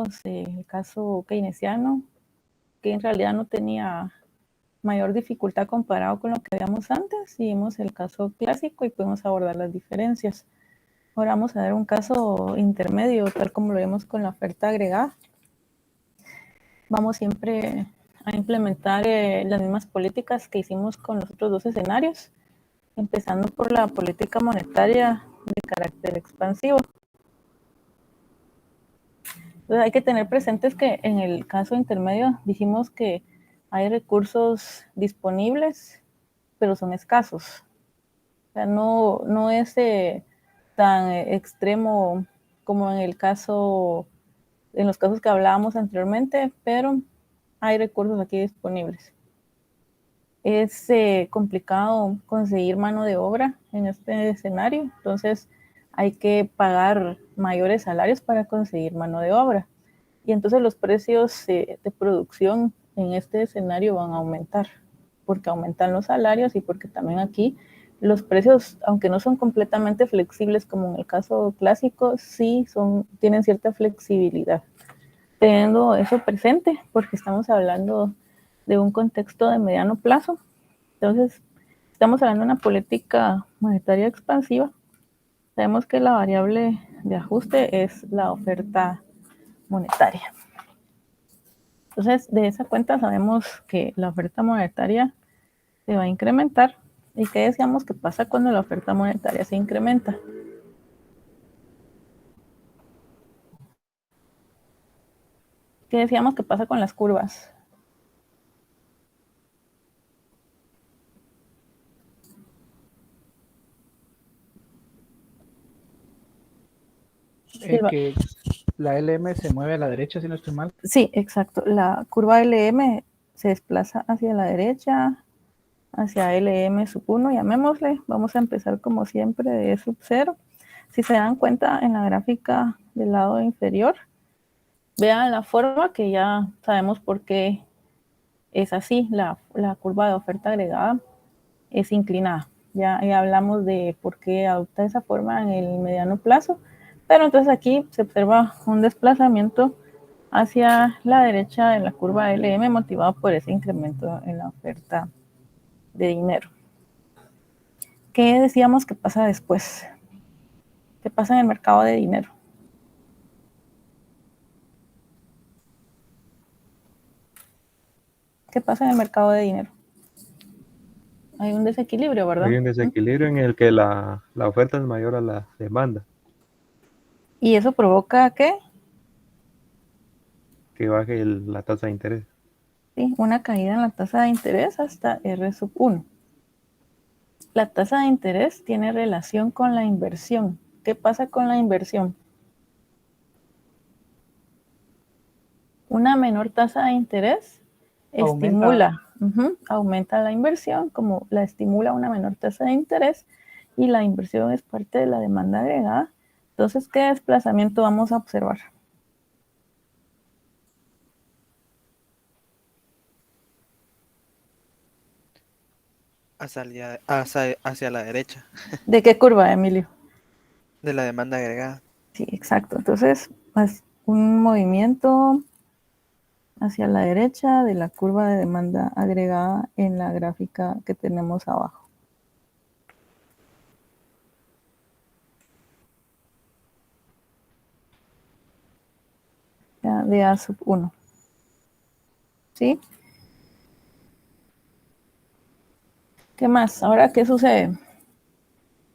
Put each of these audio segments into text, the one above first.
vimos el caso keynesiano, que en realidad no tenía mayor dificultad comparado con lo que veíamos antes, y vimos el caso clásico y pudimos abordar las diferencias. Ahora vamos a ver un caso intermedio, tal como lo vimos con la oferta agregada. Vamos siempre a implementar las mismas políticas que hicimos con los otros dos escenarios, empezando por la política monetaria de carácter expansivo. Entonces hay que tener presentes que en el caso intermedio dijimos que hay recursos disponibles, pero son escasos. O sea, no es tan extremo como en los casos que hablábamos anteriormente, pero hay recursos aquí disponibles. Es complicado conseguir mano de obra en este escenario, entonces hay que pagar mayores salarios para conseguir mano de obra. Y entonces los precios de producción en este escenario van a aumentar, porque aumentan los salarios y porque también aquí los precios, aunque no son completamente flexibles como en el caso clásico, sí tienen cierta flexibilidad. Teniendo eso presente, porque estamos hablando de un contexto de mediano plazo, entonces estamos hablando de una política monetaria expansiva. Sabemos que la variable de ajuste es la oferta monetaria. Entonces, de esa cuenta sabemos que la oferta monetaria se va a incrementar. ¿Y qué decíamos que pasa cuando la oferta monetaria se incrementa? ¿Qué decíamos que pasa con las curvas? Que la LM se mueve a la derecha, si no estoy mal. Sí, exacto. La curva LM se desplaza hacia la derecha, hacia LM sub 1, llamémosle. Vamos a empezar como siempre de E sub 0. Si se dan cuenta en la gráfica del lado inferior, vean la forma que ya sabemos por qué es así. La curva de oferta agregada es inclinada. Ya hablamos de por qué adopta esa forma en el mediano plazo, pero entonces aquí se observa un desplazamiento hacia la derecha de la curva LM motivado por ese incremento en la oferta de dinero. ¿Qué decíamos que pasa después? ¿Qué pasa en el mercado de dinero? ¿Qué pasa en el mercado de dinero? Hay un desequilibrio, ¿verdad? Hay un desequilibrio en el que la oferta es mayor a la demanda. ¿Y eso provoca qué? Que baje la tasa de interés. Sí, una caída en la tasa de interés hasta R sub 1. La tasa de interés tiene relación con la inversión. ¿Qué pasa con la inversión? Una menor tasa de interés aumenta la inversión, como la estimula una menor tasa de interés, y la inversión es parte de la demanda agregada. Entonces, ¿qué desplazamiento vamos a observar? Hacia la derecha. ¿De qué curva, Emilio? De la demanda agregada. Sí, exacto. Entonces, es un movimiento hacia la derecha de la curva de demanda agregada en la gráfica que tenemos abajo. Ya, de A sub 1. ¿Sí? ¿Qué más? Ahora, ¿qué sucede?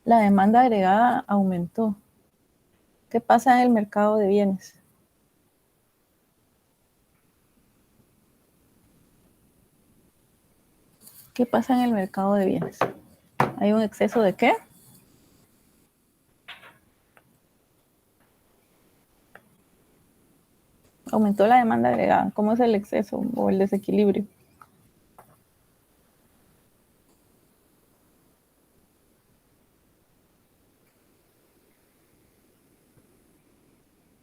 La demanda agregada aumentó. ¿Qué pasa en el mercado de bienes? ¿Qué pasa en el mercado de bienes? ¿Hay un exceso de qué? Aumentó la demanda agregada. ¿Cómo es el exceso o el desequilibrio?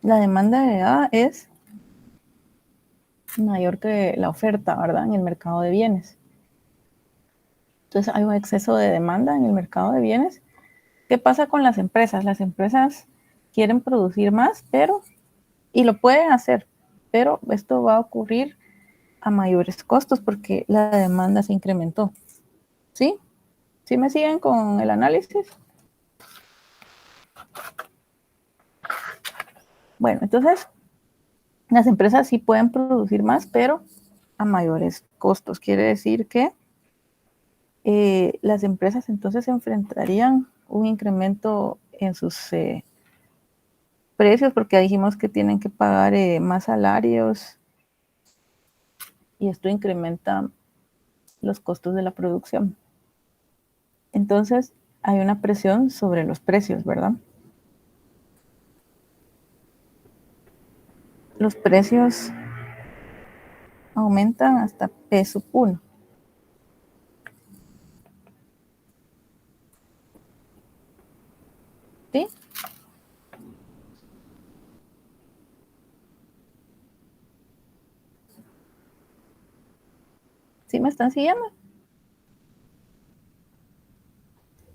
La demanda agregada es mayor que la oferta, ¿verdad? En el mercado de bienes. Entonces hay un exceso de demanda en el mercado de bienes. ¿Qué pasa con las empresas? Las empresas quieren producir más, y lo pueden hacer, pero esto va a ocurrir a mayores costos porque la demanda se incrementó. ¿Sí? ¿Sí me siguen con el análisis? Bueno, entonces las empresas sí pueden producir más, pero a mayores costos. Quiere decir que las empresas entonces enfrentarían un incremento en sus precios porque dijimos que tienen que pagar más salarios y esto incrementa los costos de la producción. Entonces hay una presión sobre los precios, ¿verdad? Los precios aumentan hasta P sub 1. ¿Sí? ¿Sí me están siguiendo?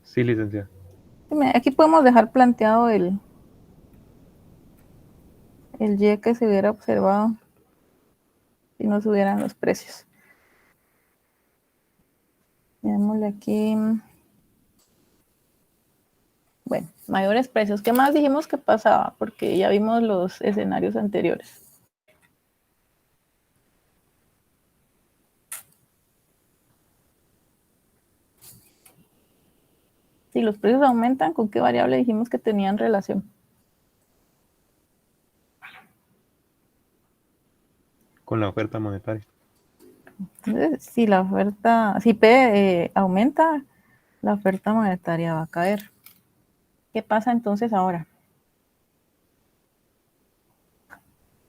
Sí, licenciada. Aquí podemos dejar planteado el Y que se hubiera observado si no subieran los precios. Veámosle aquí. Bueno, mayores precios. ¿Qué más dijimos que pasaba? Porque ya vimos los escenarios anteriores. Si los precios aumentan, ¿con qué variable dijimos que tenían relación? Con la oferta monetaria. Entonces, si P aumenta, la oferta monetaria va a caer. ¿Qué pasa entonces ahora?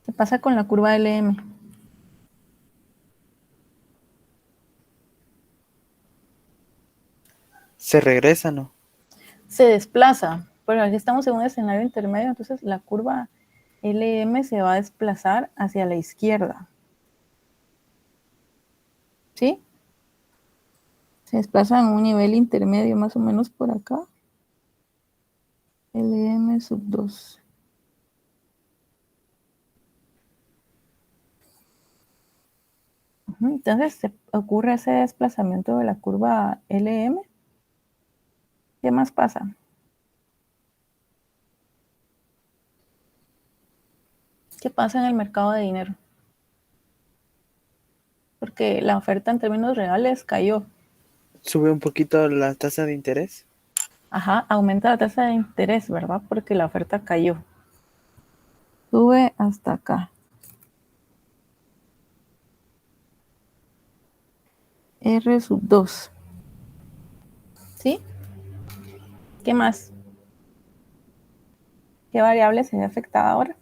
¿Qué pasa con la curva LM? Se regresa, ¿no? Se desplaza, pero aquí estamos en un escenario intermedio, entonces la curva LM se va a desplazar hacia la izquierda. ¿Sí? Se desplaza en un nivel intermedio, más o menos por acá. LM sub 2. Entonces ocurre ese desplazamiento de la curva LM. ¿Qué más pasa? ¿Qué pasa en el mercado de dinero? Porque la oferta en términos reales cayó. Sube un poquito la tasa de interés. Ajá, aumenta la tasa de interés, ¿verdad? Porque la oferta cayó. Sube hasta acá. R sub 2. ¿Sí? ¿Qué más? ¿Qué variable se ve afectada ahora?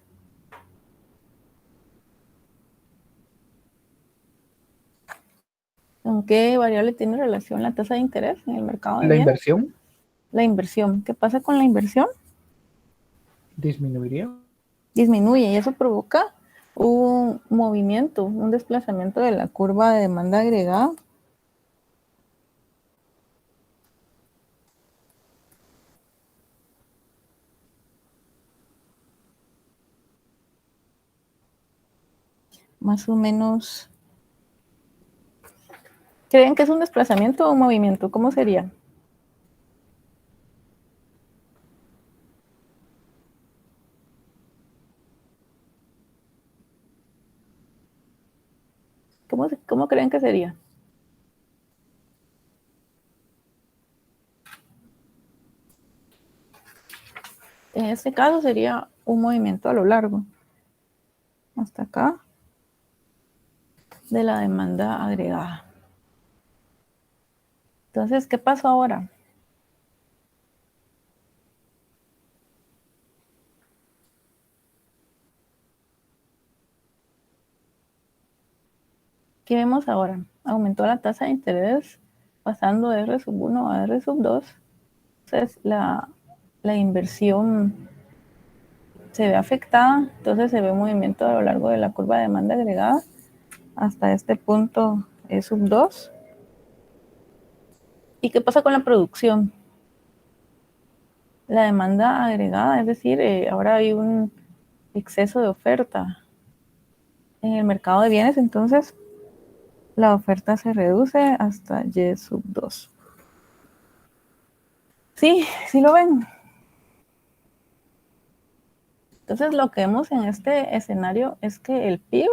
¿Con qué variable tiene relación la tasa de interés en el mercado de La bienes? inversión La inversión. ¿Qué pasa con la inversión? disminuiría. Disminuye y eso provoca un movimiento, un desplazamiento de la curva de demanda agregada. Más o menos. ¿Creen que es un desplazamiento o un movimiento? ¿Cómo sería? ¿Cómo creen que sería? En este caso sería un movimiento a lo largo, hasta acá, de la demanda agregada. Entonces, ¿qué pasó ahora? ¿Qué vemos ahora? Aumentó la tasa de interés pasando de R sub 1 a R sub 2. Entonces, la inversión se ve afectada, entonces se ve un movimiento a lo largo de la curva de demanda agregada hasta este punto E sub 2. ¿Y qué pasa con la producción? La demanda agregada, es decir, ahora hay un exceso de oferta. En el mercado de bienes, entonces, la oferta se reduce hasta Y sub 2. Sí, sí lo ven. Entonces, lo que vemos en este escenario es que el PIB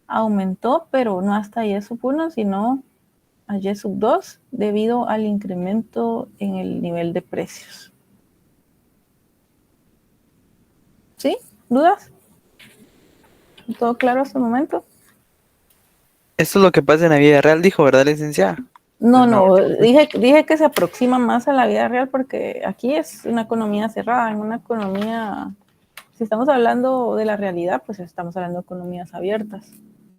aumentó, pero no hasta Y sub 1, sino a Y sub 2 debido al incremento en el nivel de precios. ¿Sí? ¿Dudas? ¿Todo claro hasta el momento? Esto es lo que pasa en la vida real, dijo, ¿verdad, licenciada? No, dije que se aproxima más a la vida real porque aquí es una economía cerrada, en una economía, si estamos hablando de la realidad, pues estamos hablando de economías abiertas.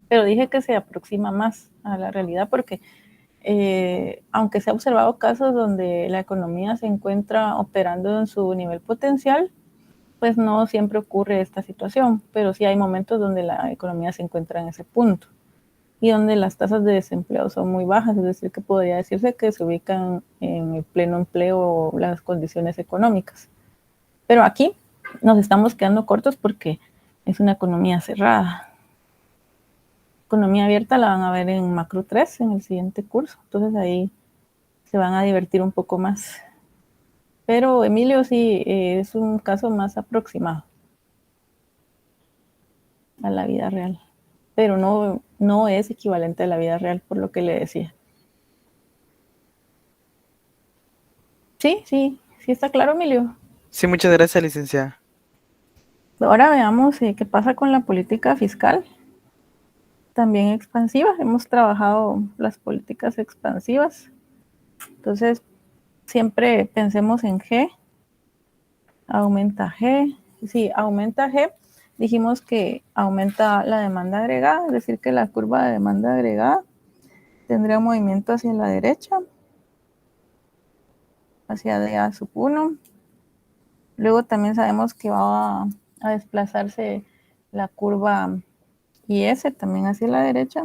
Pero dije que se aproxima más a la realidad porque aunque se ha observado casos donde la economía se encuentra operando en su nivel potencial, pues no siempre ocurre esta situación, pero sí hay momentos donde la economía se encuentra en ese punto y donde las tasas de desempleo son muy bajas, es decir, que podría decirse que se ubican en el pleno empleo o las condiciones económicas. Pero aquí nos estamos quedando cortos porque es una economía cerrada. Economía abierta la van a ver en Macro 3 en el siguiente curso, entonces ahí se van a divertir un poco más. Pero Emilio sí es un caso más aproximado a la vida real, pero no es equivalente a la vida real por lo que le decía. Sí está claro, Emilio. Sí, muchas gracias, licenciada. Ahora veamos qué pasa con la política fiscal, también expansiva. Hemos trabajado las políticas expansivas, entonces siempre pensemos en G, aumenta G. Si aumenta G, dijimos que aumenta la demanda agregada, es decir, que la curva de demanda agregada tendría un movimiento hacia la derecha, hacia DA sub 1. Luego también sabemos que va a desplazarse la curva IS también hacia la derecha.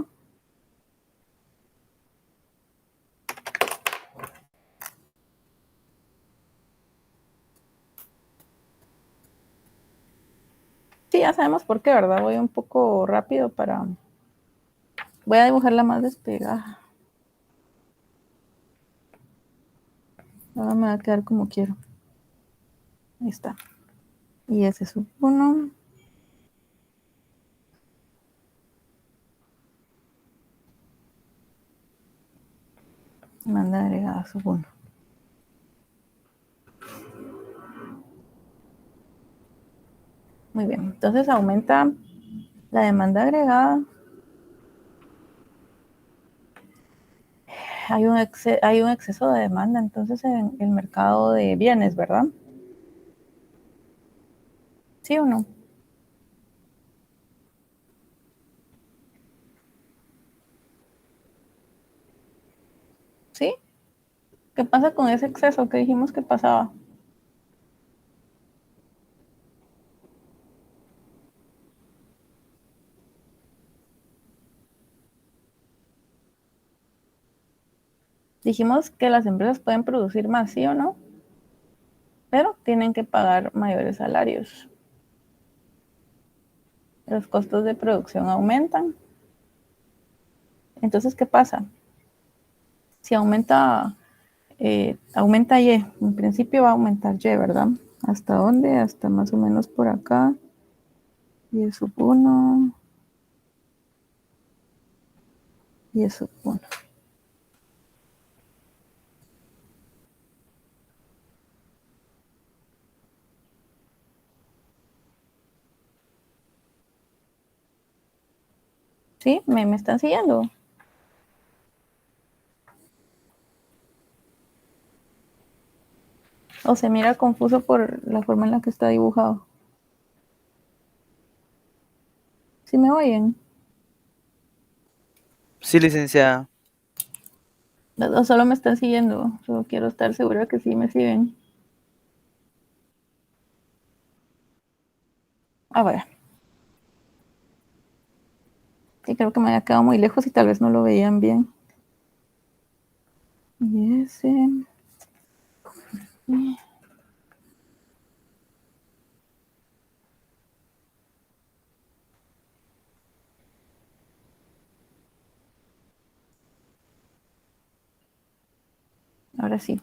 Sí, ya sabemos por qué, ¿verdad? Voy un poco rápido para... Voy a dibujarla más despegada. Ahora me va a quedar como quiero. Ahí está. Y ese sub 1. Demanda agregada sub 1. Muy bien. Entonces aumenta la demanda agregada. Hay un exceso de demanda entonces en el mercado de bienes, ¿verdad? ¿Sí o no? ¿Sí? ¿Qué pasa con ese exceso que dijimos que pasaba? Dijimos que las empresas pueden producir más, ¿sí o no? Pero tienen que pagar mayores salarios. Los costos de producción aumentan. Entonces, ¿qué pasa? Si aumenta Y, en principio va a aumentar Y, ¿verdad? ¿Hasta dónde? Hasta más o menos por acá. Y sub 1. Y sub 1. ¿Sí? ¿Me están siguiendo? ¿O se mira confuso por la forma en la que está dibujado? ¿Sí me oyen? Sí, licenciada. ¿O solo me están siguiendo? Solo quiero estar segura que sí me siguen. A ver. Sí, creo que me había quedado muy lejos y tal vez no lo veían bien. Y ese... Ahora sí.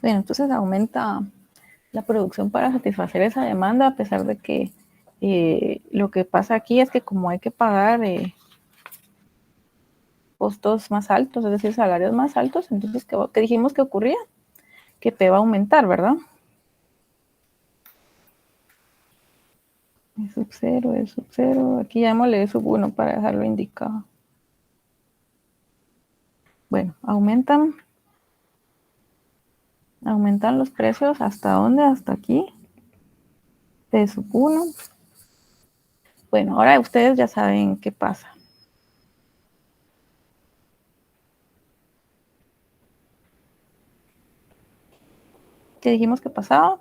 Bueno, entonces aumenta la producción para satisfacer esa demanda, a pesar de que lo que pasa aquí es que como hay que pagar costos más altos, es decir, salarios más altos, entonces, ¿qué dijimos que ocurría? Que P va a aumentar, ¿verdad? E sub 0, E sub 0, aquí llamémosle E sub 1 para dejarlo indicado. Bueno, aumentan los precios, ¿hasta dónde? Hasta aquí, P sub 1. Bueno, ahora ustedes ya saben qué pasa. ¿Qué dijimos que pasaba?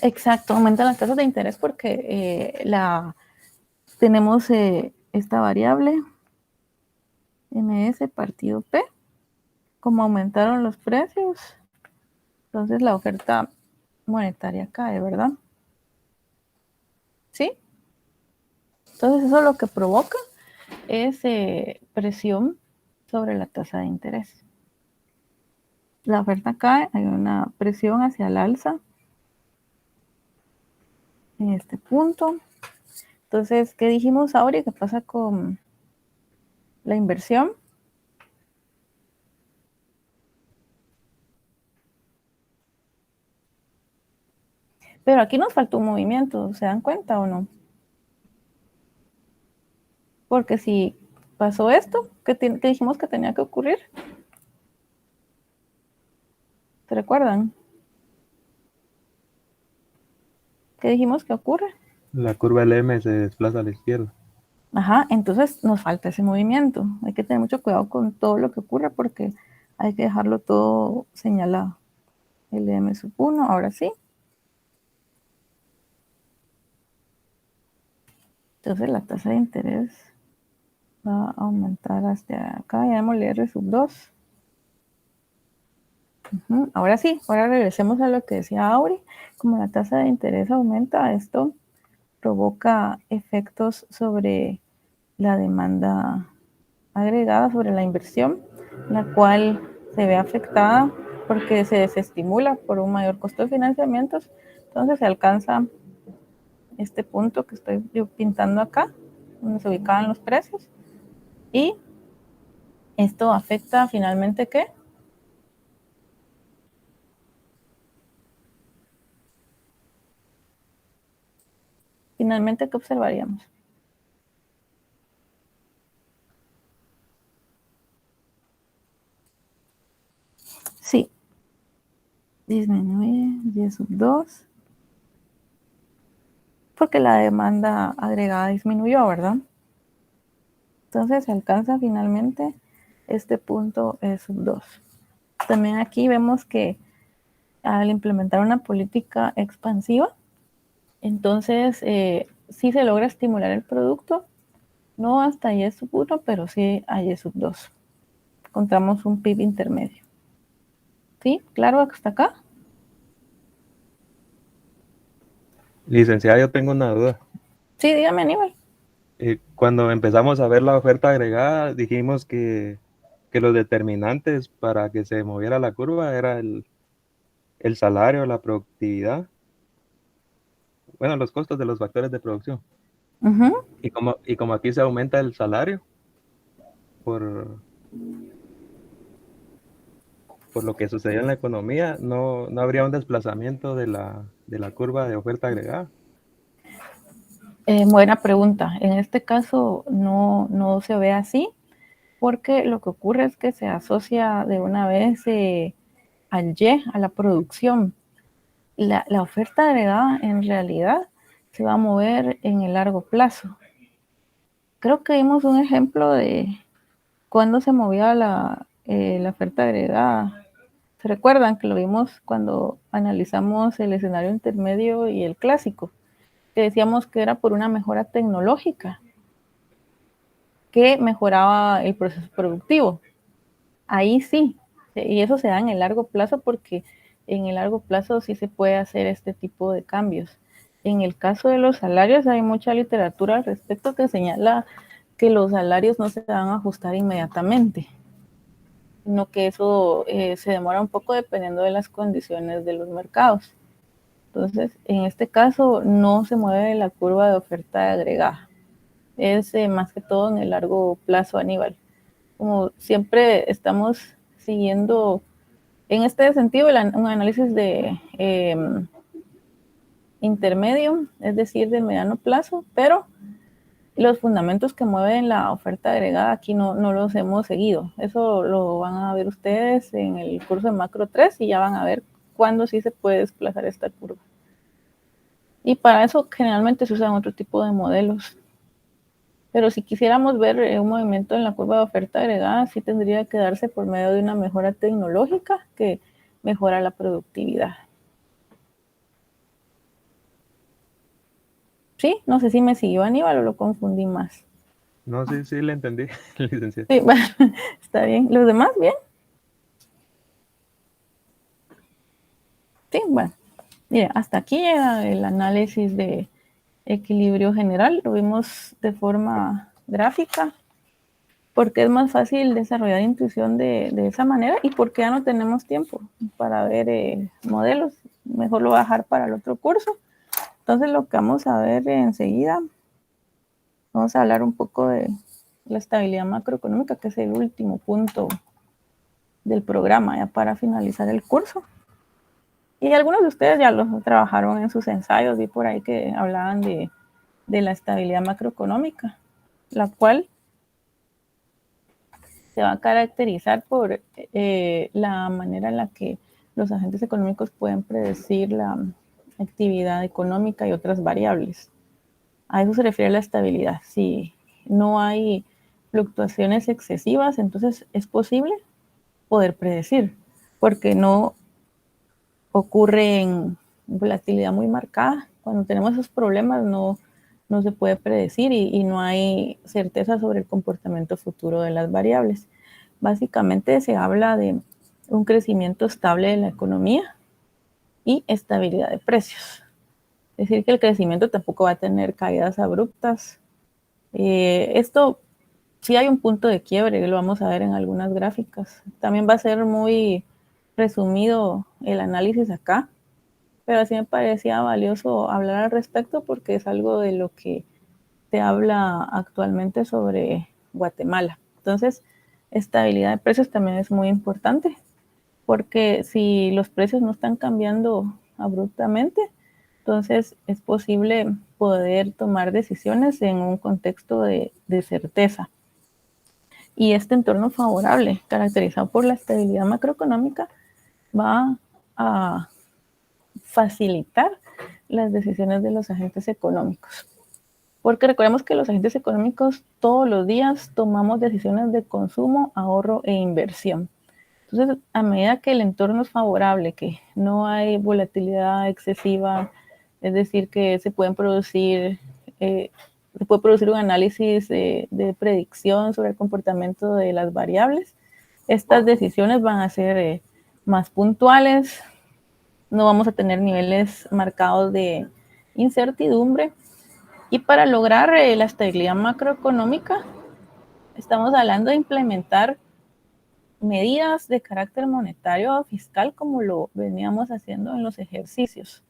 Exacto, aumentan las tasas de interés porque tenemos esta variable ms partido P. Como aumentaron los precios, entonces la oferta monetaria cae, ¿verdad? ¿Sí? Entonces eso lo que provoca es presión sobre la tasa de interés. La oferta cae, hay una presión hacia el alza en este punto. Entonces, ¿qué dijimos ahora? ¿Qué pasa con la inversión? Pero aquí nos faltó un movimiento, ¿se dan cuenta o no? Porque si pasó esto, ¿qué dijimos que tenía que ocurrir? ¿Se recuerdan? ¿Qué dijimos que ocurre? La curva LM se desplaza a la izquierda. Ajá, entonces nos falta ese movimiento. Hay que tener mucho cuidado con todo lo que ocurre porque hay que dejarlo todo señalado. LM sub 1, ahora sí. Entonces la tasa de interés va a aumentar hasta acá, llamémosle R sub 2. Ahora sí, ahora regresemos a lo que decía Auri. Como la tasa de interés aumenta, esto provoca efectos sobre la demanda agregada, sobre la inversión, la cual se ve afectada porque se desestimula por un mayor costo de financiamientos. Entonces se alcanza este punto que estoy yo pintando acá, donde se ubicaban los precios, y esto afecta finalmente ¿qué? Finalmente, ¿qué observaríamos? Sí, disminuye Y sub 2, porque la demanda agregada disminuyó, ¿verdad? Entonces se alcanza finalmente este punto E sub 2. También aquí vemos que al implementar una política expansiva, entonces sí se logra estimular el producto, no hasta Y sub 1, pero sí a Y sub 2. Encontramos un PIB intermedio. ¿Sí? ¿Claro hasta acá? Licenciada, yo tengo una duda. Sí, dígame, Aníbal. Cuando empezamos a ver la oferta agregada, dijimos que los determinantes para que se moviera la curva era el salario, la productividad, bueno, los costos de los factores de producción. Uh-huh. Y como aquí se aumenta el salario por lo que sucedió en la economía, no habría un desplazamiento de la curva de oferta agregada. Buena pregunta. En este caso no se ve así, porque lo que ocurre es que se asocia de una vez al Y, a la producción. La oferta agregada en realidad se va a mover en el largo plazo. Creo que vimos un ejemplo de cuando se movía la oferta agregada. ¿Se recuerdan que lo vimos cuando analizamos el escenario intermedio y el clásico? Que decíamos que era por una mejora tecnológica que mejoraba el proceso productivo. Ahí sí, y eso se da en el largo plazo porque en el largo plazo sí se puede hacer este tipo de cambios. En el caso de los salarios hay mucha literatura al respecto que señala que los salarios no se van a ajustar inmediatamente, sino que eso se demora un poco dependiendo de las condiciones de los mercados. Entonces, en este caso no se mueve la curva de oferta agregada. Es más que todo en el largo plazo, Aníbal. Como siempre estamos siguiendo, en este sentido, un análisis de intermedio, es decir, del mediano plazo, pero los fundamentos que mueven la oferta agregada aquí no los hemos seguido. Eso lo van a ver ustedes en el curso de Macro 3 y ya van a ver cuándo sí se puede desplazar esta curva. Y para eso generalmente se usan otro tipo de modelos. Pero si quisiéramos ver un movimiento en la curva de oferta agregada, sí tendría que darse por medio de una mejora tecnológica que mejora la productividad. ¿Sí? No sé si me siguió Aníbal o lo confundí más. No, sí, le entendí, licenciado. Sí, bueno, está bien. ¿Los demás bien? Sí, bueno. Mire, hasta aquí llega el análisis de equilibrio general. Lo vimos de forma gráfica porque es más fácil desarrollar intuición de esa manera y porque ya no tenemos tiempo para ver modelos. Mejor lo voy a dejar para el otro curso. Entonces lo que vamos a ver enseguida, vamos a hablar un poco de la estabilidad macroeconómica, que es el último punto del programa ya para finalizar el curso. Y algunos de ustedes ya lo trabajaron en sus ensayos, vi por ahí que hablaban de la estabilidad macroeconómica, la cual se va a caracterizar por la manera en la que los agentes económicos pueden predecir la actividad económica y otras variables. A eso se refiere la estabilidad. Si no hay fluctuaciones excesivas, entonces es posible poder predecir, porque no ocurre en volatilidad muy marcada. Cuando tenemos esos problemas no se puede predecir y no hay certeza sobre el comportamiento futuro de las variables. Básicamente se habla de un crecimiento estable de la economía y estabilidad de precios. Es decir, que el crecimiento tampoco va a tener caídas abruptas. Esto sí hay un punto de quiebre, lo vamos a ver en algunas gráficas. También va a ser muy resumido el análisis acá, pero así me parecía valioso hablar al respecto porque es algo de lo que se habla actualmente sobre Guatemala. Entonces, estabilidad de precios también es muy importante porque si los precios no están cambiando abruptamente, entonces es posible poder tomar decisiones en un contexto de certeza. Y este entorno favorable, caracterizado por la estabilidad macroeconómica, va a facilitar las decisiones de los agentes económicos. Porque recordemos que los agentes económicos todos los días tomamos decisiones de consumo, ahorro e inversión. Entonces, a medida que el entorno es favorable, que no hay volatilidad excesiva, es decir, que se puede producir un análisis de predicción sobre el comportamiento de las variables, estas decisiones van a ser más puntuales, no vamos a tener niveles marcados de incertidumbre. Y para lograr la estabilidad macroeconómica, estamos hablando de implementar medidas de carácter monetario o fiscal como lo veníamos haciendo en los ejercicios.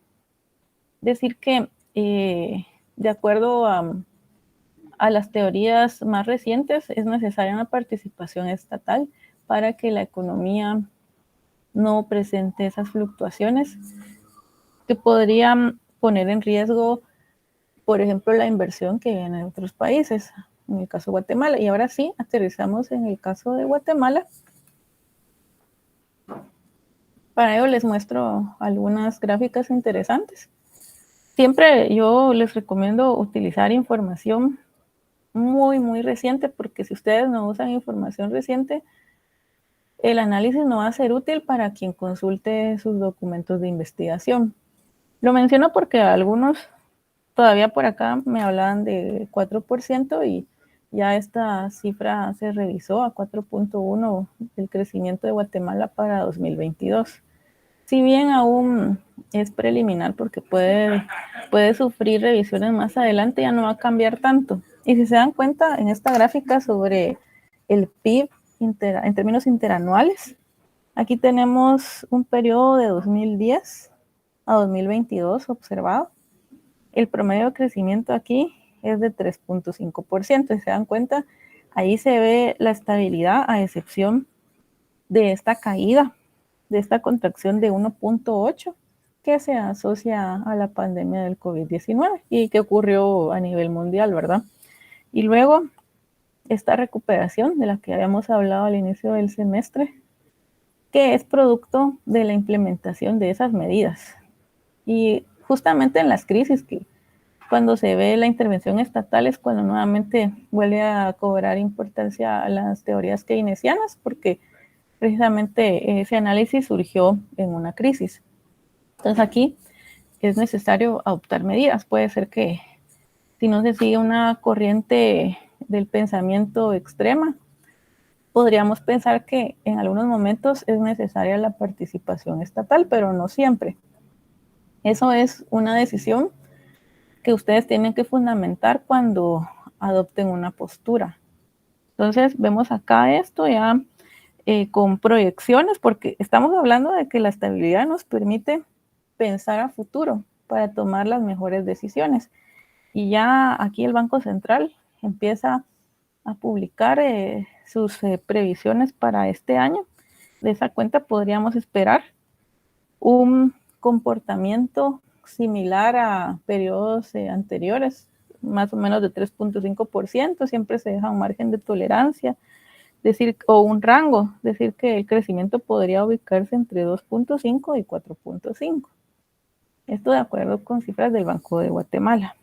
Decir que de acuerdo a las teorías más recientes es necesaria una participación estatal para que la economía no presente esas fluctuaciones que podrían poner en riesgo, por ejemplo, la inversión que viene en otros países, en el caso de Guatemala. Y ahora sí, aterrizamos en el caso de Guatemala. Para ello les muestro algunas gráficas interesantes. Siempre yo les recomiendo utilizar información muy reciente, porque si ustedes no usan información reciente, el análisis no va a ser útil para quien consulte sus documentos de investigación. Lo menciono porque algunos todavía por acá me hablaban de 4% y ya esta cifra se revisó a 4.1 el crecimiento de Guatemala para 2022. Si bien aún es preliminar porque puede sufrir revisiones más adelante, ya no va a cambiar tanto. Y si se dan cuenta en esta gráfica sobre el PIB en términos interanuales, aquí tenemos un periodo de 2010 a 2022 observado. El promedio de crecimiento aquí es de 3.5%. Si se dan cuenta, ahí se ve la estabilidad a excepción de esta caída, de esta contracción de 1.8 que se asocia a la pandemia del COVID-19 y que ocurrió a nivel mundial, ¿verdad? Y luego esta recuperación de la que habíamos hablado al inicio del semestre, que es producto de la implementación de esas medidas. Y justamente en las crisis, que cuando se ve la intervención estatal es cuando nuevamente vuelve a cobrar importancia a las teorías keynesianas, porque precisamente ese análisis surgió en una crisis. Entonces aquí es necesario adoptar medidas. Puede ser que si no se sigue una corriente del pensamiento extrema, podríamos pensar que en algunos momentos es necesaria la participación estatal, pero no siempre. Eso es una decisión que ustedes tienen que fundamentar cuando adopten una postura. Entonces vemos acá esto ya con proyecciones, porque estamos hablando de que la estabilidad nos permite pensar a futuro para tomar las mejores decisiones. Y ya aquí el Banco Central empieza a publicar sus previsiones para este año. De esa cuenta podríamos esperar un comportamiento similar a periodos anteriores, más o menos de 3.5%, siempre se deja un margen de tolerancia, decir, o un rango, decir que el crecimiento podría ubicarse entre 2.5 y 4.5. Esto de acuerdo con cifras del Banco de Guatemala.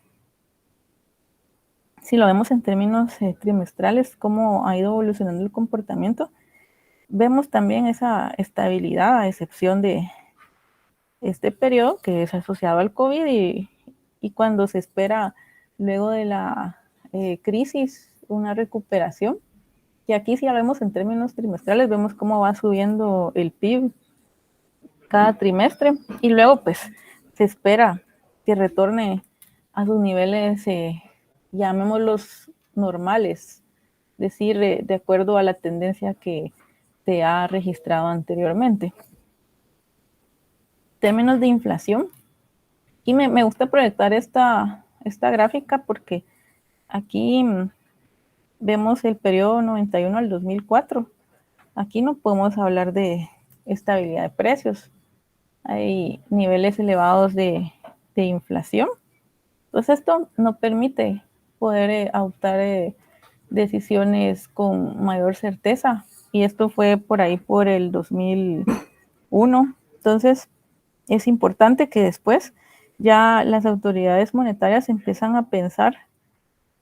Si lo vemos en términos trimestrales, cómo ha ido evolucionando el comportamiento, vemos también esa estabilidad a excepción de este periodo que es asociado al COVID y cuando se espera luego de la crisis una recuperación. Y aquí si ya vemos en términos trimestrales, vemos cómo va subiendo el PIB cada trimestre y luego pues se espera que retorne a sus niveles, llamémoslos normales, es decir, de acuerdo a la tendencia que se ha registrado anteriormente. Términos de inflación, y me gusta proyectar esta gráfica porque aquí vemos el periodo 91 al 2004. Aquí no podemos hablar de estabilidad de precios. Hay niveles elevados de inflación. Entonces esto no permite poder adoptar decisiones con mayor certeza. Y esto fue por ahí por el 2001. Entonces es importante que después ya las autoridades monetarias empiezan a pensar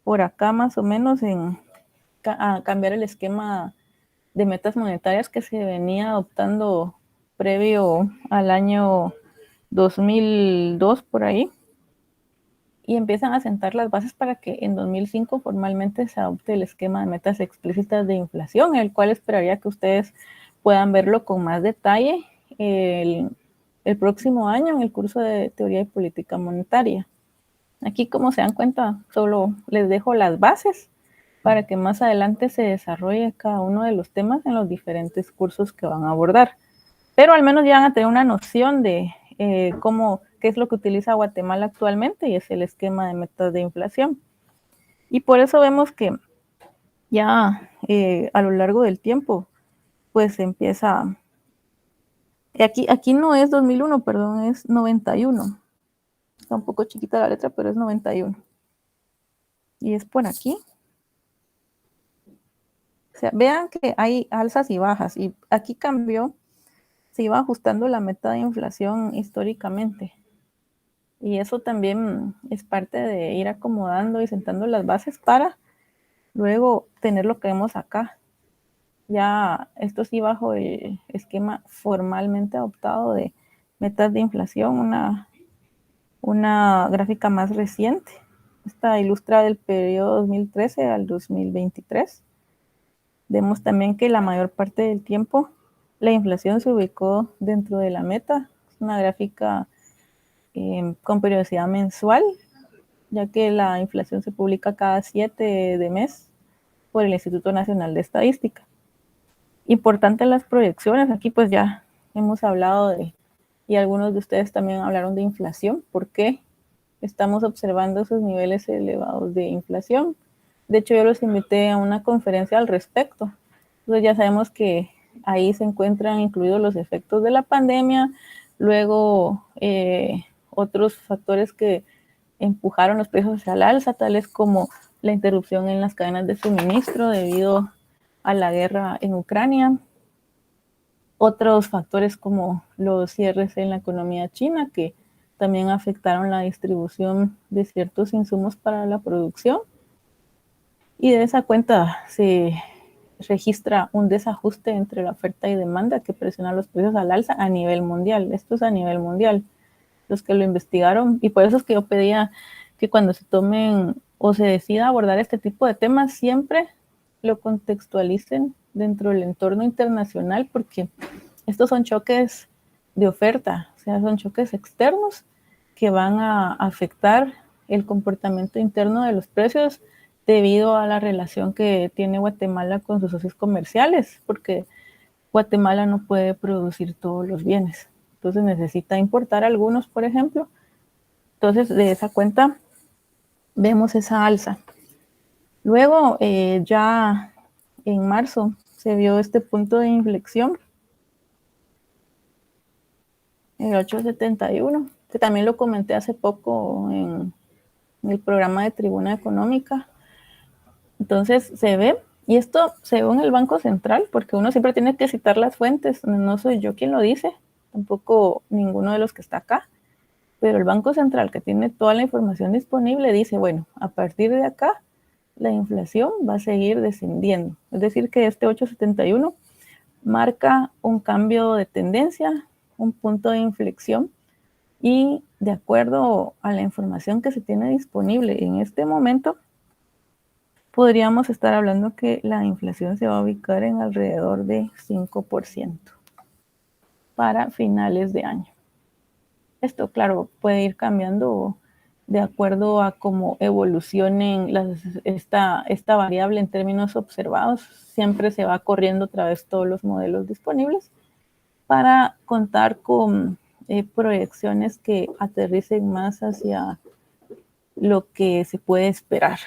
por acá más o menos en a cambiar el esquema de metas monetarias que se venía adoptando previo al año 2002 por ahí, y empiezan a sentar las bases para que en 2005 formalmente se adopte el esquema de metas explícitas de inflación, el cual esperaría que ustedes puedan verlo con más detalle el próximo año en el curso de Teoría y Política Monetaria. Aquí, como se dan cuenta, solo les dejo las bases para que más adelante se desarrolle cada uno de los temas en los diferentes cursos que van a abordar. Pero al menos ya van a tener una noción de qué es lo que utiliza Guatemala actualmente, y es el esquema de metas de inflación. Y por eso vemos que ya a lo largo del tiempo, pues empieza... Aquí no es 2001, perdón, es 91. Está un poco chiquita la letra, pero es 91. Y es por aquí. O sea, vean que hay alzas y bajas, y aquí cambió, se iba ajustando la meta de inflación históricamente. Y eso también es parte de ir acomodando y sentando las bases para luego tener lo que vemos acá. Ya esto sí bajo el esquema formalmente adoptado de metas de inflación, una gráfica más reciente. Esta ilustra del periodo 2013 al 2023. Vemos también que la mayor parte del tiempo la inflación se ubicó dentro de la meta. Es una gráfica con periodicidad mensual, ya que la inflación se publica cada 7 de mes por el Instituto Nacional de Estadística. Importante las proyecciones, aquí pues ya hemos hablado de, y algunos de ustedes también hablaron de inflación. ¿Por qué estamos observando esos niveles elevados de inflación? De hecho, yo los invité a una conferencia al respecto. Entonces ya sabemos que ahí se encuentran incluidos los efectos de la pandemia, luego otros factores que empujaron los precios hacia el alza, tales como la interrupción en las cadenas de suministro debido a la guerra en Ucrania. Otros factores como los cierres en la economía china, que también afectaron la distribución de ciertos insumos para la producción. Y de esa cuenta se registra un desajuste entre la oferta y demanda que presiona los precios al alza a nivel mundial. Esto es a nivel mundial. Los que lo investigaron, y por eso es que yo pedía que cuando se tomen o se decida abordar este tipo de temas, siempre lo contextualicen dentro del entorno internacional, porque estos son choques de oferta, o sea, son choques externos que van a afectar el comportamiento interno de los precios debido a la relación que tiene Guatemala con sus socios comerciales, porque Guatemala no puede producir todos los bienes. Entonces necesita importar algunos, por ejemplo. Entonces, de esa cuenta vemos esa alza. Luego, ya en marzo se vio este punto de inflexión, el 8.71, que también lo comenté hace poco en el programa de Tribuna Económica. Entonces se ve, y esto se ve en el Banco Central, porque uno siempre tiene que citar las fuentes. No soy yo quien lo dice, tampoco ninguno de los que está acá, pero el Banco Central, que tiene toda la información disponible, dice, bueno, a partir de acá la inflación va a seguir descendiendo. Es decir, que este 8.71 marca un cambio de tendencia, un punto de inflexión, y de acuerdo a la información que se tiene disponible en este momento, podríamos estar hablando que la inflación se va a ubicar en alrededor de 5% para finales de año. Esto, claro, puede ir cambiando de acuerdo a cómo evolucionen esta variable en términos observados. Siempre se va corriendo otra vez todos los modelos disponibles para contar con proyecciones que aterricen más hacia lo que se puede esperar.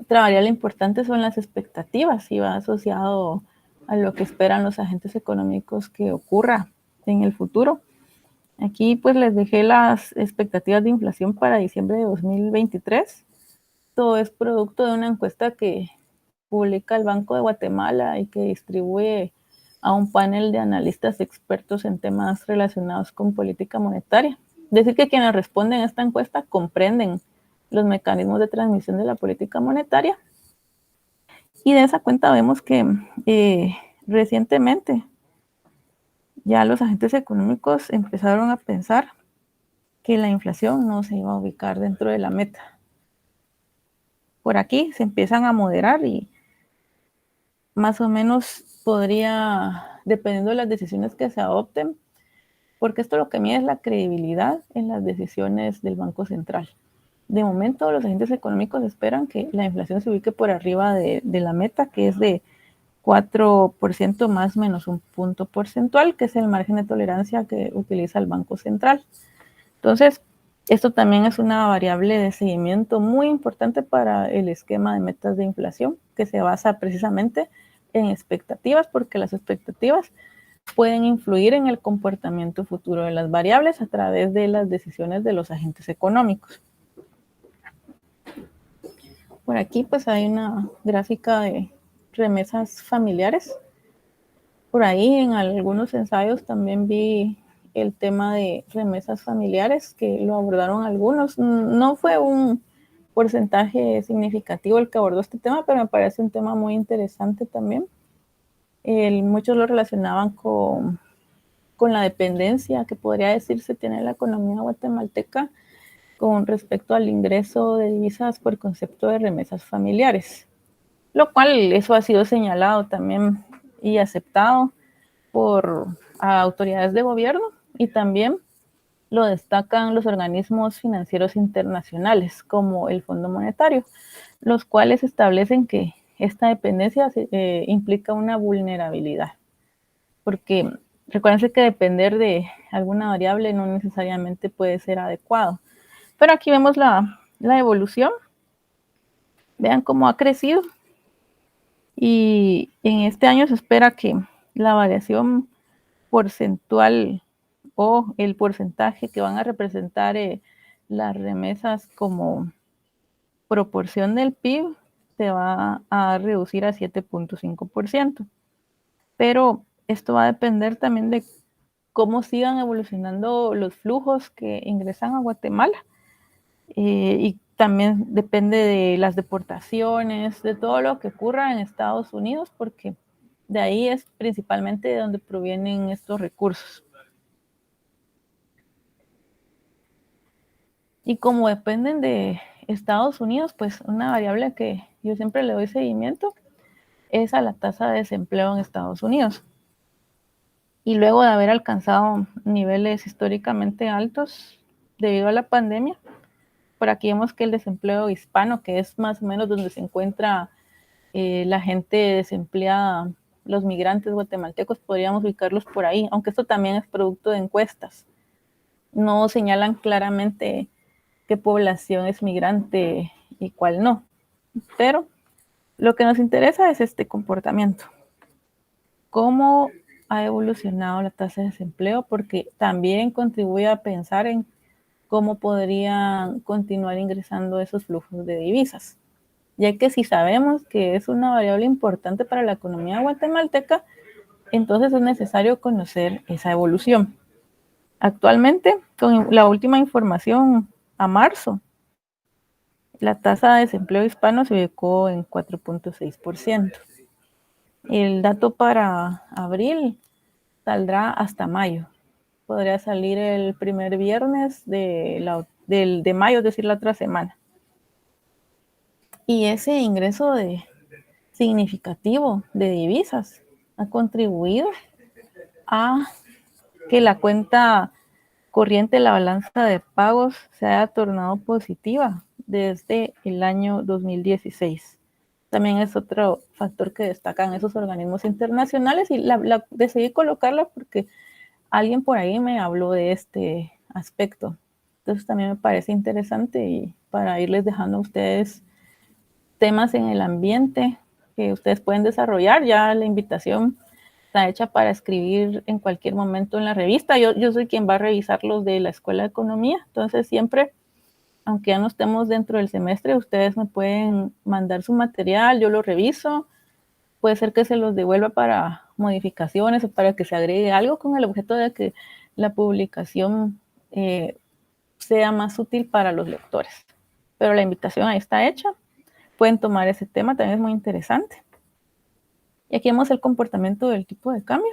Otra variable importante son las expectativas, y va asociado a lo que esperan los agentes económicos que ocurra en el futuro. Aquí pues les dejé las expectativas de inflación para diciembre de 2023. Todo es producto de una encuesta que publica el Banco de Guatemala y que distribuye a un panel de analistas expertos en temas relacionados con política monetaria. Es decir, que quienes responden a esta encuesta comprenden los mecanismos de transmisión de la política monetaria. Y de esa cuenta vemos que recientemente ya los agentes económicos empezaron a pensar que la inflación no se iba a ubicar dentro de la meta. Por aquí se empiezan a moderar y más o menos podría, dependiendo de las decisiones que se adopten, porque esto lo que mide es la credibilidad en las decisiones del Banco Central. De momento, los agentes económicos esperan que la inflación se ubique por arriba de la meta, que es de 4% más menos un punto porcentual, que es el margen de tolerancia que utiliza el Banco Central. Entonces, esto también es una variable de seguimiento muy importante para el esquema de metas de inflación, que se basa precisamente en expectativas, porque las expectativas pueden influir en el comportamiento futuro de las variables a través de las decisiones de los agentes económicos. Por aquí pues hay una gráfica de remesas familiares. Por ahí en algunos ensayos también vi el tema de remesas familiares, que lo abordaron algunos. No fue un porcentaje significativo el que abordó este tema, pero me parece un tema muy interesante también. Muchos lo relacionaban con la dependencia que podría decirse tiene la economía guatemalteca con respecto al ingreso de divisas por concepto de remesas familiares. lo cual eso ha sido señalado también y aceptado por autoridades de gobierno, y también lo destacan los organismos financieros internacionales como el Fondo Monetario, los cuales establecen que esta dependencia implica una vulnerabilidad, porque recuérdense que depender de alguna variable no necesariamente puede ser adecuado. Pero aquí vemos la evolución, vean cómo ha crecido, y en este año se espera que la variación porcentual o el porcentaje que van a representar las remesas como proporción del PIB se va a reducir a 7.5%. Pero esto va a depender también de cómo sigan evolucionando los flujos que ingresan a Guatemala. Y también depende de las deportaciones, de todo lo que ocurra en Estados Unidos, porque de ahí es principalmente de donde provienen estos recursos. Y como dependen de Estados Unidos, pues una variable que yo siempre le doy seguimiento es a la tasa de desempleo en Estados Unidos. Y luego de haber alcanzado niveles históricamente altos debido a la pandemia, por aquí vemos que el desempleo hispano, que es más o menos donde se encuentra la gente desempleada, los migrantes guatemaltecos, podríamos ubicarlos por ahí, aunque esto también es producto de encuestas. No señalan claramente qué población es migrante y cuál no. Pero lo que nos interesa es este comportamiento. ¿Cómo ha evolucionado la tasa de desempleo? Porque también contribuye a pensar en cómo podrían continuar ingresando esos flujos de divisas. Ya que si sabemos que es una variable importante para la economía guatemalteca, entonces es necesario conocer esa evolución. Actualmente, con la última información a marzo, la tasa de desempleo hispano se ubicó en 4.6%. El dato para abril saldrá hasta mayo. Podría salir el primer viernes de mayo, es decir, la otra semana. Y ese ingreso significativo de divisas ha contribuido a que la cuenta corriente, la balanza de pagos, se haya tornado positiva desde el año 2016. También es otro factor que destacan esos organismos internacionales, y decidí colocarla porque alguien por ahí me habló de este aspecto. Entonces también me parece interesante, y para irles dejando a ustedes temas en el ambiente que ustedes pueden desarrollar. Ya la invitación está hecha para escribir en cualquier momento en la revista. Yo soy quien va a revisar los de la Escuela de Economía, entonces siempre, aunque ya no estemos dentro del semestre, ustedes me pueden mandar su material, yo lo reviso, puede ser que se los devuelva para modificaciones o para que se agregue algo con el objeto de que la publicación sea más útil para los lectores. Pero la invitación ahí está hecha, pueden tomar ese tema, también es muy interesante. Y aquí vemos el comportamiento del tipo de cambio,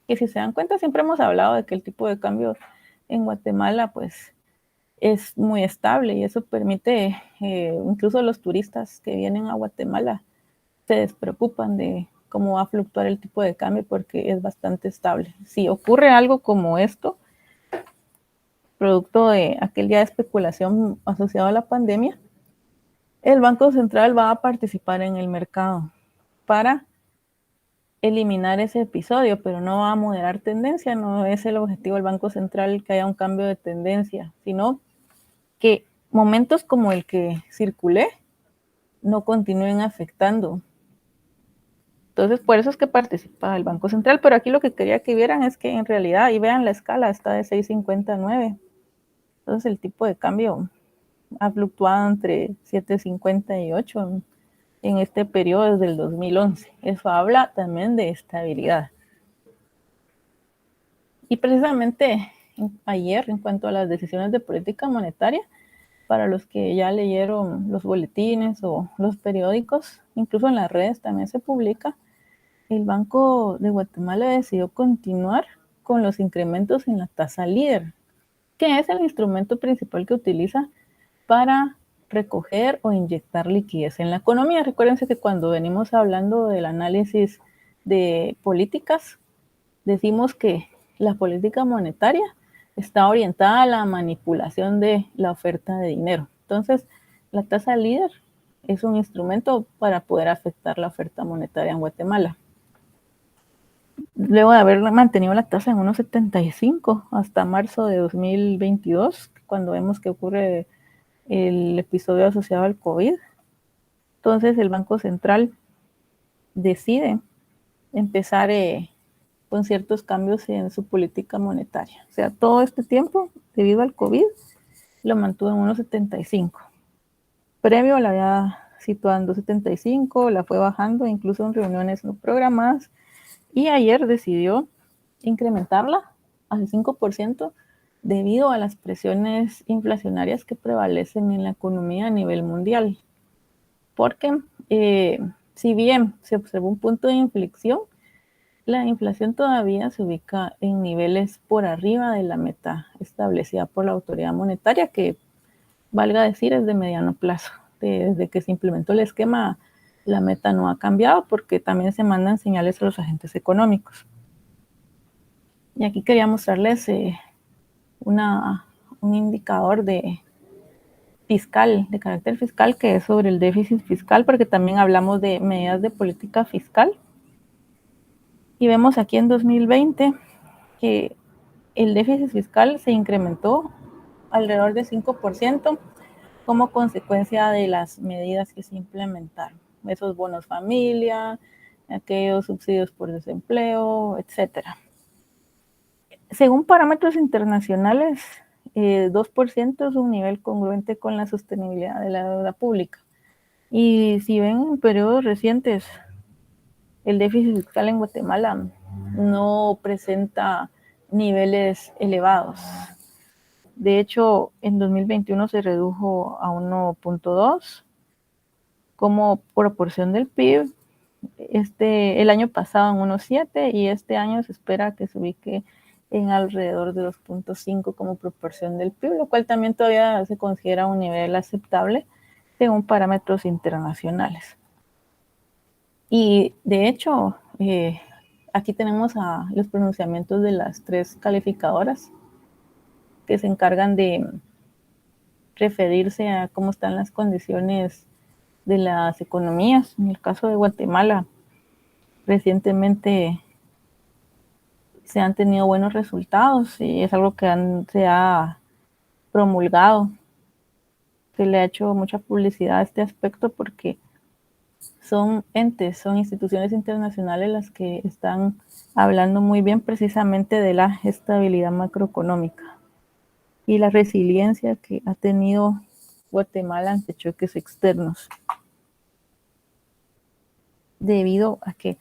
que si se dan cuenta siempre hemos hablado de que el tipo de cambio en Guatemala pues es muy estable, y eso permite incluso los turistas que vienen a Guatemala se despreocupan de cómo va a fluctuar el tipo de cambio porque es bastante estable. Si ocurre algo como esto, producto de aquel día de especulación asociado a la pandemia, el Banco Central va a participar en el mercado para eliminar ese episodio, pero no va a moderar tendencia. No es el objetivo del Banco Central que haya un cambio de tendencia, sino que momentos como el que circulé no continúen afectando. Entonces, por eso es que participa el Banco Central, pero aquí lo que quería que vieran es que en realidad, y vean la escala, está de 6.59. Entonces, el tipo de cambio ha fluctuado entre 7.50 y 8 en este periodo desde el 2011. Eso habla también de estabilidad. Y precisamente ayer, en cuanto a las decisiones de política monetaria, para los que ya leyeron los boletines o los periódicos, incluso en las redes también se publica, el Banco de Guatemala decidió continuar con los incrementos en la tasa líder, que es el instrumento principal que utiliza para recoger o inyectar liquidez en la economía. Recuérdense que cuando venimos hablando del análisis de políticas, decimos que la política monetaria está orientada a la manipulación de la oferta de dinero. Entonces, la tasa líder es un instrumento para poder afectar la oferta monetaria en Guatemala. Luego de haber mantenido la tasa en 1.75 hasta marzo de 2022, cuando vemos que ocurre el episodio asociado al COVID, entonces el Banco Central decide empezar con ciertos cambios en su política monetaria. O sea, todo este tiempo, debido al COVID, lo mantuvo en 1.75. Previo la había situado en 2.75, la fue bajando incluso en reuniones no programadas, y ayer decidió incrementarla al 5% debido a las presiones inflacionarias que prevalecen en la economía a nivel mundial. Porque si bien se observó un punto de inflexión, la inflación todavía se ubica en niveles por arriba de la meta establecida por la autoridad monetaria, que, valga decir, es de mediano plazo. Desde que se implementó el esquema, la meta no ha cambiado porque también se mandan señales a los agentes económicos. Y aquí quería mostrarles un indicador de carácter fiscal, que es sobre el déficit fiscal, porque también hablamos de medidas de política fiscal. Y vemos aquí en 2020 que el déficit fiscal se incrementó alrededor de 5% como consecuencia de las medidas que se implementaron. Esos bonos familia, aquellos subsidios por desempleo, etcétera. Según parámetros internacionales, 2% es un nivel congruente con la sostenibilidad de la deuda pública. Y si ven en periodos recientes, el déficit fiscal en Guatemala no presenta niveles elevados. De hecho, en 2021 se redujo a 1.2 como proporción del PIB. El año pasado en 1.7 y este año se espera que se ubique en alrededor de 2.5 como proporción del PIB, lo cual también todavía se considera un nivel aceptable según parámetros internacionales. Y de hecho, aquí tenemos los pronunciamientos de las 3 calificadoras que se encargan de referirse a cómo están las condiciones de las economías. En el caso de Guatemala, recientemente se han tenido buenos resultados y es algo que se ha promulgado. Se le ha hecho mucha publicidad a este aspecto porque son entes, son instituciones internacionales las que están hablando muy bien precisamente de la estabilidad macroeconómica y la resiliencia que ha tenido Guatemala ante choques externos, debido a que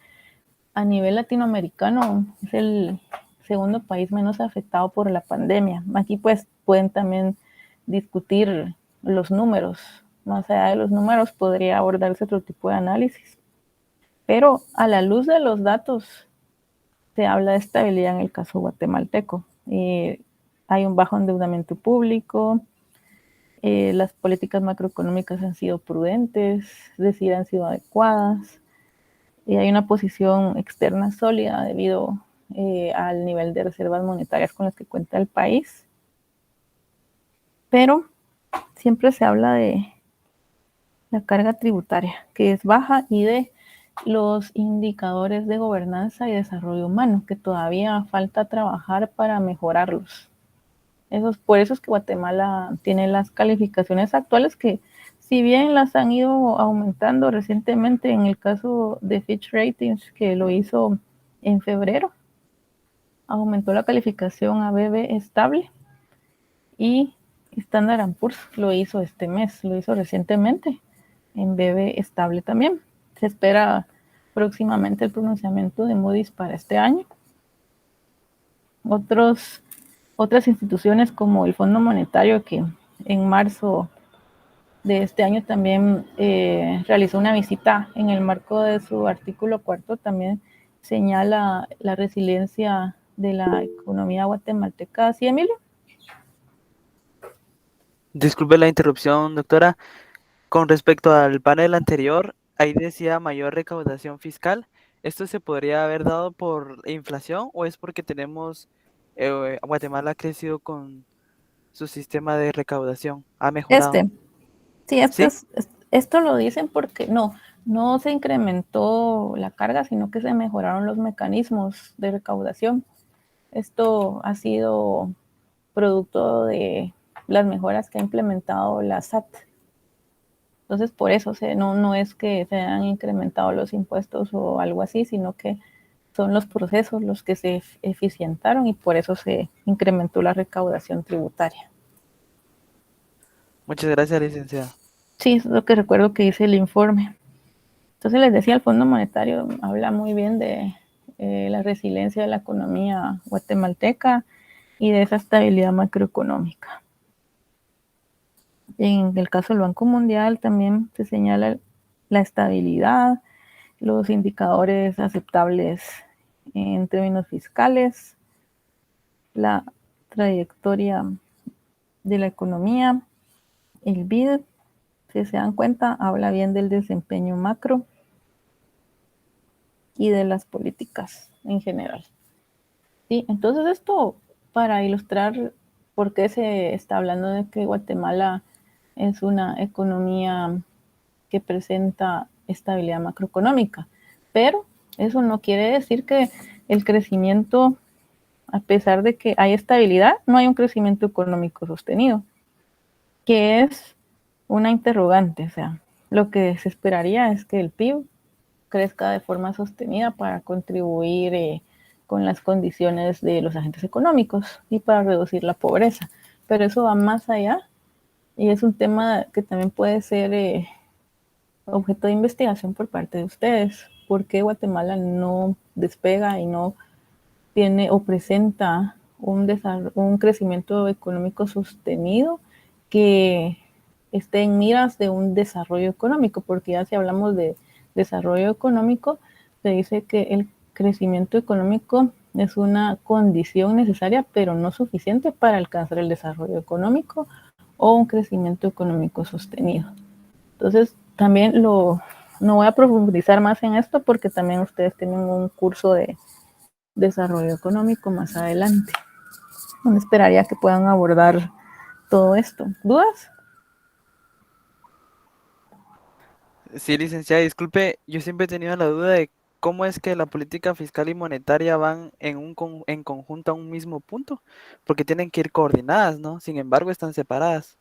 a nivel latinoamericano es el segundo país menos afectado por la pandemia. Aquí pues pueden también discutir los números. Más allá de los números podría abordarse otro tipo de análisis. Pero a la luz de los datos se habla de estabilidad en el caso guatemalteco. Hay un bajo endeudamiento público, las políticas macroeconómicas han sido prudentes, es decir, han sido adecuadas. Y hay una posición externa sólida debido al nivel de reservas monetarias con las que cuenta el país. Pero siempre se habla de la carga tributaria, que es baja, y de los indicadores de gobernanza y desarrollo humano, que todavía falta trabajar para mejorarlos. Por eso es que Guatemala tiene las calificaciones actuales que, si bien las han ido aumentando recientemente, en el caso de Fitch Ratings, que lo hizo en febrero, aumentó la calificación a BB estable, y Standard & Poor's lo hizo este mes, lo hizo recientemente en BB estable también. Se espera próximamente el pronunciamiento de Moody's para este año. Otras instituciones como el Fondo Monetario, que en marzo de este año también realizó una visita en el marco de su artículo 4, también señala la resiliencia de la economía guatemalteca. ¿Sí, Emilio? Disculpe la interrupción, doctora. Con respecto al panel anterior, ahí decía mayor recaudación fiscal. ¿Esto se podría haber dado por inflación o es porque Guatemala ha crecido con su sistema de recaudación? ¿Ha mejorado? Este, sí, ¿Sí? esto lo dicen porque no se incrementó la carga, sino que se mejoraron los mecanismos de recaudación. Esto ha sido producto de las mejoras que ha implementado la SAT. Entonces, por eso no es que se han incrementado los impuestos o algo así, sino que son los procesos los que se eficientaron y por eso se incrementó la recaudación tributaria. Muchas gracias, licenciada. Sí, es lo que recuerdo que dice el informe. Entonces les decía, el Fondo Monetario habla muy bien de la resiliencia de la economía guatemalteca y de esa estabilidad macroeconómica. En el caso del Banco Mundial también se señala la estabilidad, los indicadores aceptables en términos fiscales, la trayectoria de la economía, el BID, si se dan cuenta, habla bien del desempeño macro y de las políticas en general. ¿Sí? Entonces esto para ilustrar por qué se está hablando de que Guatemala es una economía que presenta estabilidad macroeconómica, pero eso no quiere decir que el crecimiento, a pesar de que hay estabilidad, no hay un crecimiento económico sostenido, que es una interrogante. O sea, lo que se esperaría es que el PIB crezca de forma sostenida para contribuir con las condiciones de los agentes económicos y para reducir la pobreza. Pero eso va más allá y es un tema que también puede ser objeto de investigación por parte de ustedes. ¿Por qué Guatemala no despega y no tiene o presenta un crecimiento económico sostenido que esté en miras de un desarrollo económico? Porque ya si hablamos de desarrollo económico, se dice que el crecimiento económico es una condición necesaria, pero no suficiente para alcanzar el desarrollo económico o un crecimiento económico sostenido. Entonces, también no voy a profundizar más en esto porque también ustedes tienen un curso de desarrollo económico más adelante. No esperaría que puedan abordar todo esto. ¿Dudas? Sí, licenciada, disculpe, yo siempre he tenido la duda de cómo es que la política fiscal y monetaria van en conjunto a un mismo punto, porque tienen que ir coordinadas, ¿no? Sin embargo, están separadas.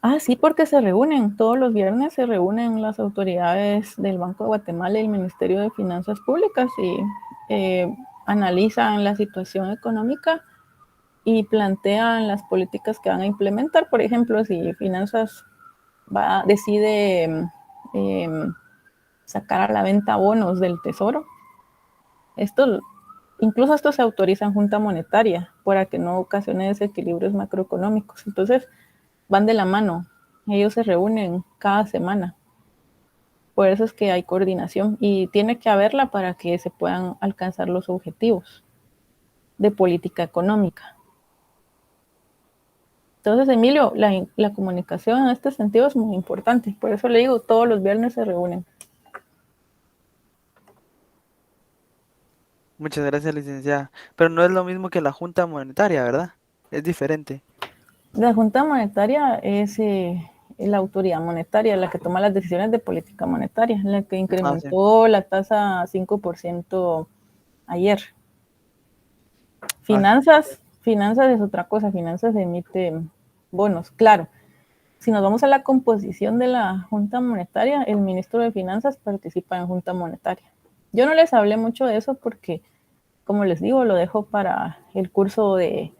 Ah, sí, porque se reúnen. Todos los viernes se reúnen las autoridades del Banco de Guatemala y el Ministerio de Finanzas Públicas y analizan la situación económica y plantean las políticas que van a implementar. Por ejemplo, si Finanzas decide sacar a la venta bonos del Tesoro, incluso esto se autoriza en Junta Monetaria para que no ocasione desequilibrios macroeconómicos. Entonces, van de la mano. Ellos se reúnen cada semana. Por eso es que hay coordinación y tiene que haberla para que se puedan alcanzar los objetivos de política económica. Entonces, Emilio, la comunicación en este sentido es muy importante. Por eso le digo, todos los viernes se reúnen. Muchas gracias, licenciada. Pero no es lo mismo que la Junta Monetaria, ¿verdad? Es diferente. La Junta Monetaria es la autoridad monetaria, la que toma las decisiones de política monetaria, la que Ah, sí. incrementó la tasa a 5% ayer. Ah, sí. Finanzas es otra cosa, finanzas emite bonos, claro. Si nos vamos a la composición de la Junta Monetaria, el ministro de Finanzas participa en Junta Monetaria. Yo no les hablé mucho de eso porque, como les digo, lo dejo para el curso de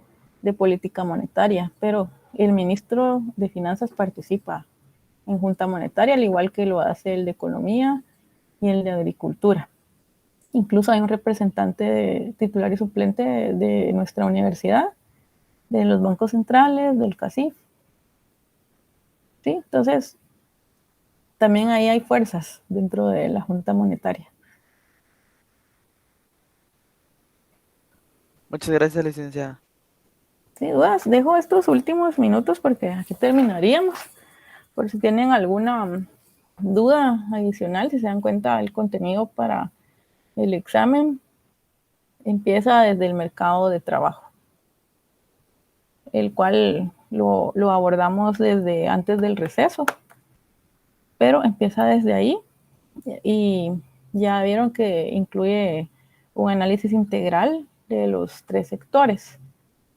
política monetaria, pero el ministro de Finanzas participa en Junta Monetaria, al igual que lo hace el de Economía y el de Agricultura. Incluso hay un representante titular y suplente de nuestra universidad, de los bancos centrales, del CACIF. ¿Sí? Entonces, también ahí hay fuerzas dentro de la Junta Monetaria. Muchas gracias, licenciada. Sin dudas, dejo estos últimos minutos porque aquí terminaríamos. Por si tienen alguna duda adicional, si se dan cuenta, el contenido para el examen empieza desde el mercado de trabajo, el cual lo abordamos desde antes del receso, pero empieza desde ahí y ya vieron que incluye un análisis integral de los 3 sectores.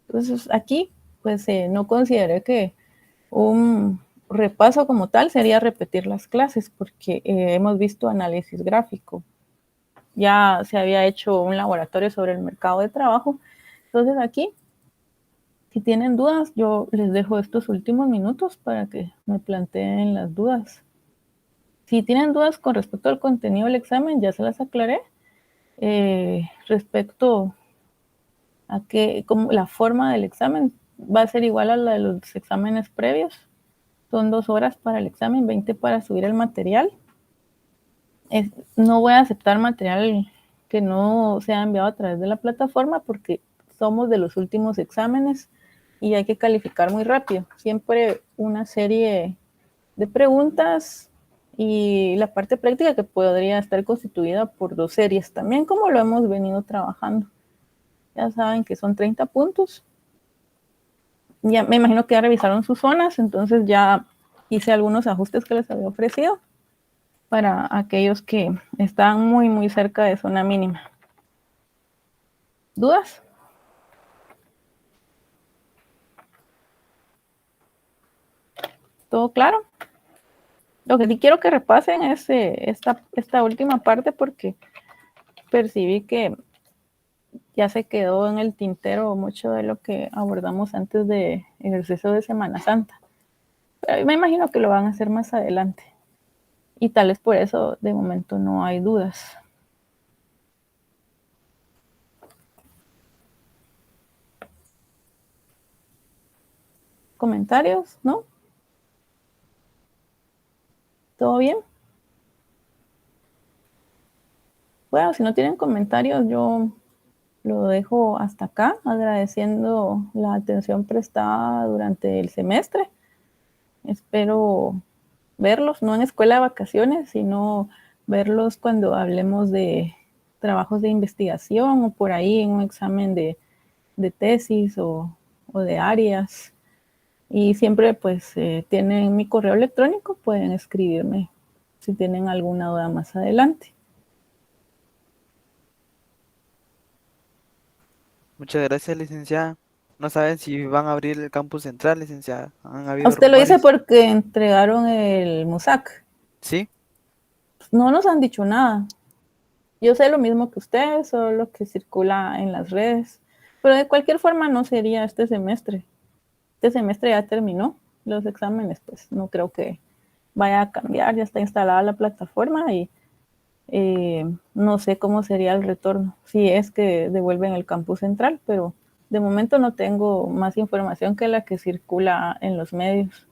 Entonces aquí pues no consideré que un repaso como tal sería repetir las clases porque hemos visto análisis gráfico. Ya se había hecho un laboratorio sobre el mercado de trabajo. Entonces aquí, si tienen dudas, yo les dejo estos últimos minutos para que me planteen las dudas. Si tienen dudas con respecto al contenido del examen, ya se las aclaré. Respecto a que como la forma del examen va a ser igual a la de los exámenes previos. Son 2 horas para el examen, 20 para subir el material. No voy a aceptar material que no sea enviado a través de la plataforma porque somos de los últimos exámenes y hay que calificar muy rápido. Siempre una serie de preguntas y la parte práctica que podría estar constituida por 2 series también, como lo hemos venido trabajando. Ya saben que son 30 puntos. Ya me imagino que ya revisaron sus zonas, entonces ya hice algunos ajustes que les había ofrecido para aquellos que están muy, muy cerca de zona mínima. ¿Dudas? ¿Todo claro? Lo que sí quiero que repasen es esta última parte porque percibí que ya se quedó en el tintero mucho de lo que abordamos antes del ejercicio de Semana Santa. Pero me imagino que lo van a hacer más adelante. Y tal vez por eso de momento no hay dudas. ¿Comentarios? ¿No? ¿Todo bien? Bueno, si no tienen comentarios, yo lo dejo hasta acá, agradeciendo la atención prestada durante el semestre. Espero verlos, no en escuela de vacaciones, sino verlos cuando hablemos de trabajos de investigación o por ahí en un examen de tesis o de áreas. Y siempre pues tienen mi correo electrónico, pueden escribirme si tienen alguna duda más adelante. Muchas gracias, licenciada. No saben si van a abrir el campus central, licenciada. Han ¿A habido usted lo dice rumores. porque entregaron el MUSAC? Sí, No nos han dicho nada. Yo sé lo mismo que ustedes, solo lo que circula en las redes. Pero de cualquier forma no sería este semestre. Este semestre ya terminó los exámenes, pues no creo que vaya a cambiar. Ya está instalada la plataforma y no sé cómo sería el retorno, si es que devuelven el campus central, pero de momento no tengo más información que la que circula en los medios,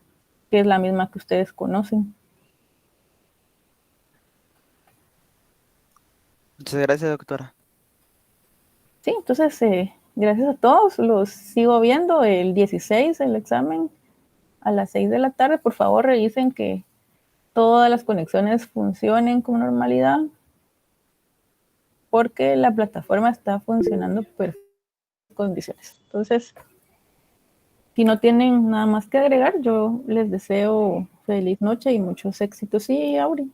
que es la misma que ustedes conocen. muchas gracias, doctora. Sí, entonces gracias a todos, los sigo viendo el 16, el examen a las 6 de la tarde. Por favor, revisen que todas las conexiones funcionen con normalidad, porque la plataforma está funcionando en condiciones. Entonces, si no tienen nada más que agregar, yo les deseo feliz noche y muchos éxitos. Sí, Auri.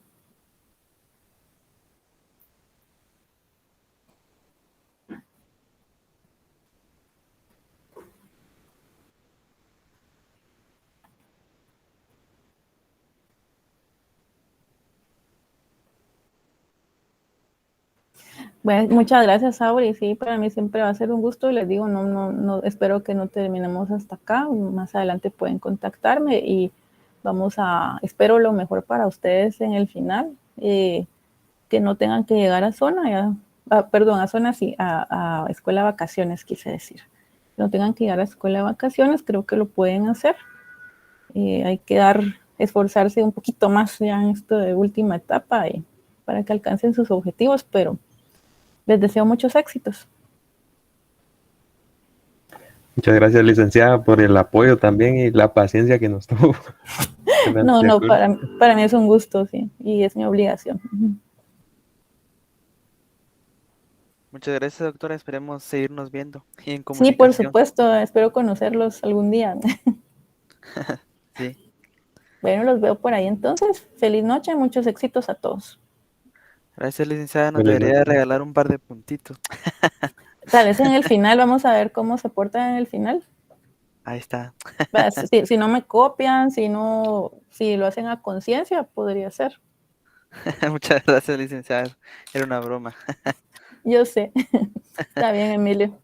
Bueno, muchas gracias, Auri. Sí, para mí siempre va a ser un gusto y les digo, no, espero que no terminemos hasta acá. Más adelante pueden contactarme y espero lo mejor para ustedes en el final, que no tengan que llegar a zona, a zona, sí, a escuela de vacaciones, quise decir. Que no tengan que llegar a escuela de vacaciones, creo que lo pueden hacer. Hay que esforzarse un poquito más ya en esta última etapa para que alcancen sus objetivos, pero les deseo muchos éxitos. Muchas gracias, licenciada, por el apoyo también y la paciencia que nos tuvo. No, De no, acuerdo. para mí es un gusto, sí, y es mi obligación. Muchas gracias, doctora. Esperemos seguirnos viendo y en Sí, por comunicación. supuesto, espero conocerlos algún día. Sí. Bueno, los veo por ahí entonces. Feliz noche, muchos éxitos a todos. Gracias, licenciada. Nos Buenas debería de noches. regalar un par de puntitos. Tal vez en el final, vamos a ver cómo se portan en el final. Ahí está. Si no me copian, si lo hacen a conciencia, podría ser. Muchas gracias, licenciada. Era una broma. Yo sé. Está bien, Emilio.